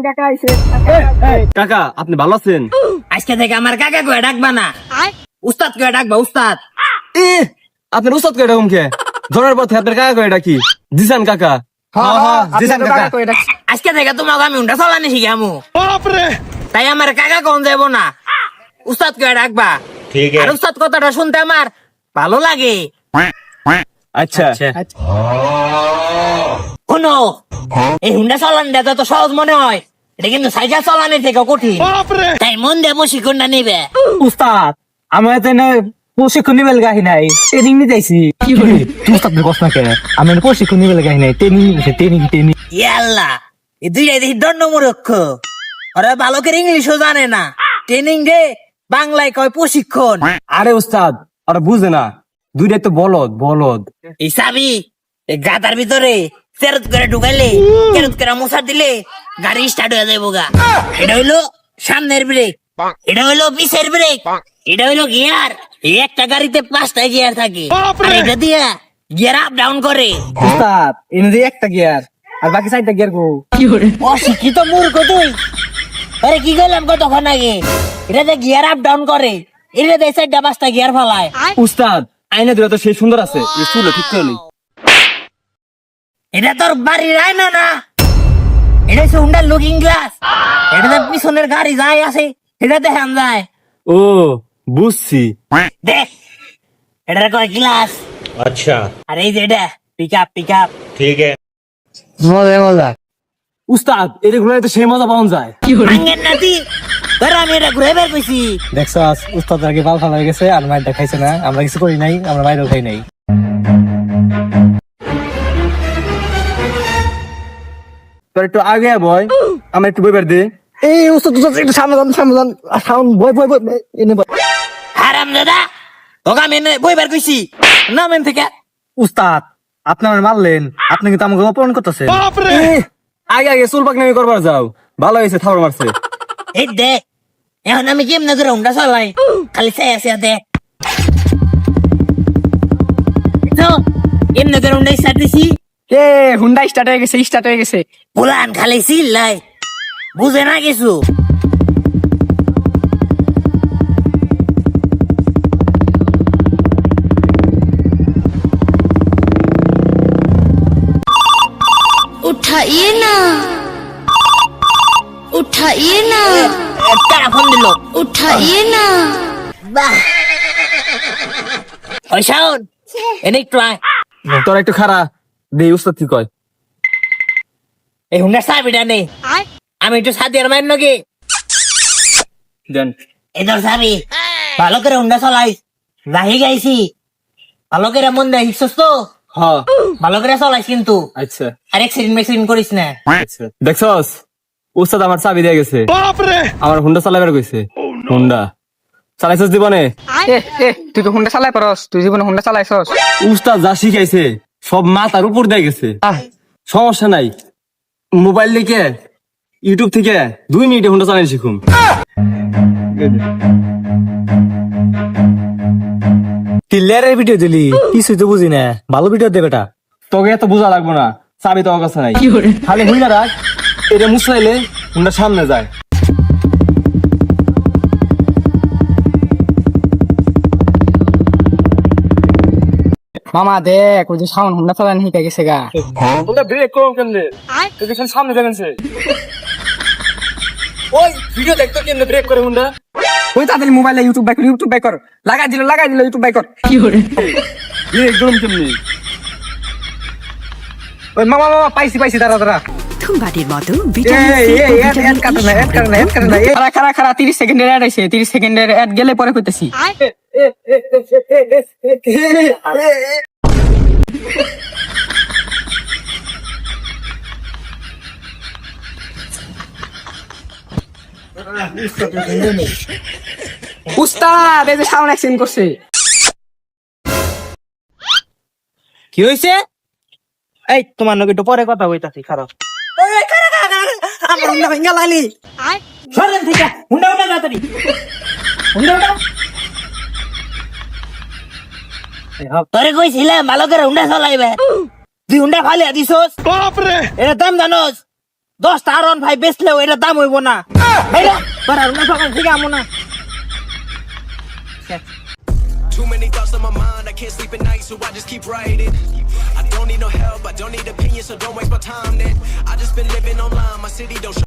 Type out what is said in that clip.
কাকা আইছে। কাকা আপনি ভালো আছেন? আজকে থেকে আমার কাকা কয়ে ডাকবা না, উস্তাদ কয়ে ডাকবা উস্তাদ। আপনার উস্তাদ কয়টা কে ধরার পথে আপনার কাকা কয়টা কি দিছেন কাকা? দিছেন কাকা কই ডাকছে। আজকে থেকে তোমাকে আমি উন্ডা চালানি শিখামু। তাই আমার কাকা কোন যাবো না, উস্তাদ কয়ে ডাকবা। আর উস্তাদ কথাটা শুনতে আমার ভালো লাগে। আচ্ছা শোনো, এই হুন্ডা চালানিটা যত সহজ মনে হয়, এটা কিন্তু সাইকেল চালানি থেকে কঠিন। তাই মন দিয়ে প্রশিক্ষণটা নিবে। উস্তাদ আমার তো না প্রশিক্ষণ নিবে গাহি নাই, ট্রেনিং নিতে আইছি। তুই উস্তাদ কষ্ট না কেন? আমি প্রশিক্ষণ নিবে গাহি নাই, ট্রেনিং। ইয়াল্লা, এই দুইটাই দেখি দণ্ড মূর্খ। ওরা ভালো করে ইংলিশও জানে না। ট্রেনিং দে বাংলায় কয় প্রশিক্ষণ। আরে উস্তাদ ওরা বুঝে না, দুইটাই তো বলদ। এই চাবি এই গাদার ভিতরে ফেরত করে ঢুকাইলে, ফেরত করে মশার দিলে গাড়ি স্টার্ট হয়ে যাবো গা। এটা হইলো সামনের ব্রেক, এটা হইলো পিছের ব্রেক, এটা হইলো গিয়ার। এই একটা গাড়িতে 5টা গিয়ার থাকে, আর এটা দিয়া গিয়ার আপ ডাউন করে। উস্তাদ এনে দিয়ে একটা গিয়ার আর বাকি 4টা গিয়ার কো? অশিক্ষিত মূর্খ তুই। আরে কি করলাম কতক্ষণ আগে, এটাতে গিয়ার আপ ডাউন করে, এটাতে 4টা-5টা গিয়ার ফালায়। উস্তাদ আইনা দুটো তো সেই সুন্দর আছে, এই চুল ঠিক করলি। এটা তোর বাড়ির আয়না না, এটা হচ্ছে হুন্ডার লুকিং গ্লাস। এটাতে পিছনের গাড়ি যায় আছে, এটা দেখান যায়। ও বুঝছি। দেখ, এটার কয় গ্লাস। अच्छा আর এই যে এটা পিক আপ। ठीक है। মজা উস্তাদ এটা ঘুরে তো সেই মজা পাওয়া যায়। ভাঙ্গের নাতি, ধর আমি এটা ঘুরে বের কইছি। দেখছস উস্তাদ আগে বাল ফালা হয়ে গেছে আর মাইরটা খাইছে না, আমরা কিছু করি নাই, আমরা মাইরও খাই নাই। তোর একটু আগে বয়, আমার একটু বইবার দে। এই উস্তাদ একটু সামনে যান সাউন্ড বয় এনে বয়। হারাম দাদা, তোকে আমি বই বের কইছি নামেন থেকে। উস্তাদ আপনি আমার মারলেন, আপনি কিন্তু আমাকে অপমান করতেছেন। আগে চুল পাকনামি করবার যাও, ভালো হয়েছে থাপড় মারছে। এই দেখ, এখন আমি কেমনে করে হুন্ডা চালাই, খালি চাই আছে দেখ। এমনি করে হুন্ডা স্টার্ট দিছি, হুন্ডা স্টার্ট হয়ে গেছে। পুলান খালি চিল্লাই, বুঝে না কিছু। उठाइए ना কারা ফোন দিল? उठाइए ना বাহ, ওই শাওন এনে একটু আয়। তোর একটু খারা দে, উস্তাদ কি কয়? এই হুন্ডার চাবিটা নেই, আমি একটু সাদিয়ার মায়ের নাকি দেন। এই ধর চাবি, ভালো করে হুন্ডা চালাই। রাহি গাইছি, ভালো করে মন দেয় শিখছস তো, হ্যাঁ ভালো করে চালাইস কিন্তু। আচ্ছা আর অ্যাক্সিডেন্ট করিস না। দেখছস উস্তাদ আমার চাবি দিয়ে গেছে, আমার হুন্ডা চালাবার কইছে। হুন্ডা চালাইছস জীবনে? তুই তো হুন্ডা চালাই পারস, তুই জীবনে হুন্ডা চালাইছস? উস্তাদ যা শিখাইছে সব মাথার উপর দিয়ে গেছে। সমস্যা নাই, মোবাইল থেকে ইউটিউব থেকে 2 মিনিটে হুন্ডা চালাই শিখুম। টিলারের ভিডিও দিলি, কিছুই তো বুঝি না, ভালো ভিডিও দে বেটা। তোকে এত বোঝা লাগবো না, চাবি তোমার কাছে নাই, খালি হুইনা রাখ। এটা মুছলাইলে হুন্ডা সামনে যায়। মামা দেখ ওই যে সাউন্ড হুন্ডা চালানি শিখে গেছে গা। তোমরা ব্রেক করো কেমনে? তুই দেখেন সামনে যাবেন সে। ওই ভিডিও দেখতো কেমনে ব্রেক করে হুন্ডা। ওই তাদের মোবাইলে ইউটিউব বাই কর, লাগাই দিল ইউটিউব বাই কর। ব্রেক করুন কেমনে? ওই মামা পাইছি দাঁড়া। থুমবাড়ির মতো খারা 30 সেকেন্ডের অ্যাড আছে, 30 সেকেন্ডের অ্যাড গেলে পরে কইতেছি। উস্তাদ এই যে সাউন্ড অ্যাকশন করছে। কি হয়েছে? এই তোমার নাকি একটু পরে কথা হইতাছি, খারাপ। আমার হুন্ডা ভেঙে লাইলি, সরেন থেকে হুন্ডা তাড়াতাড়ি, হুন্ডা। তোরে কইছিলাম ভালো করে হুন্ডা চালাইবে, তুই হুন্ডা ফালিয়া দিছস। এটা দাম জানোস? 10টা আর 1 ভাই বেচলেও এটা দাম হইব না ভাইরা তোর আর না সকাল থেকে আমো না Too many thoughts on my mind, I can't sleep at night, so I just keep writing. I don't need no help, I don't need opinions, so don't waste my time then. I just been living online, my city don't show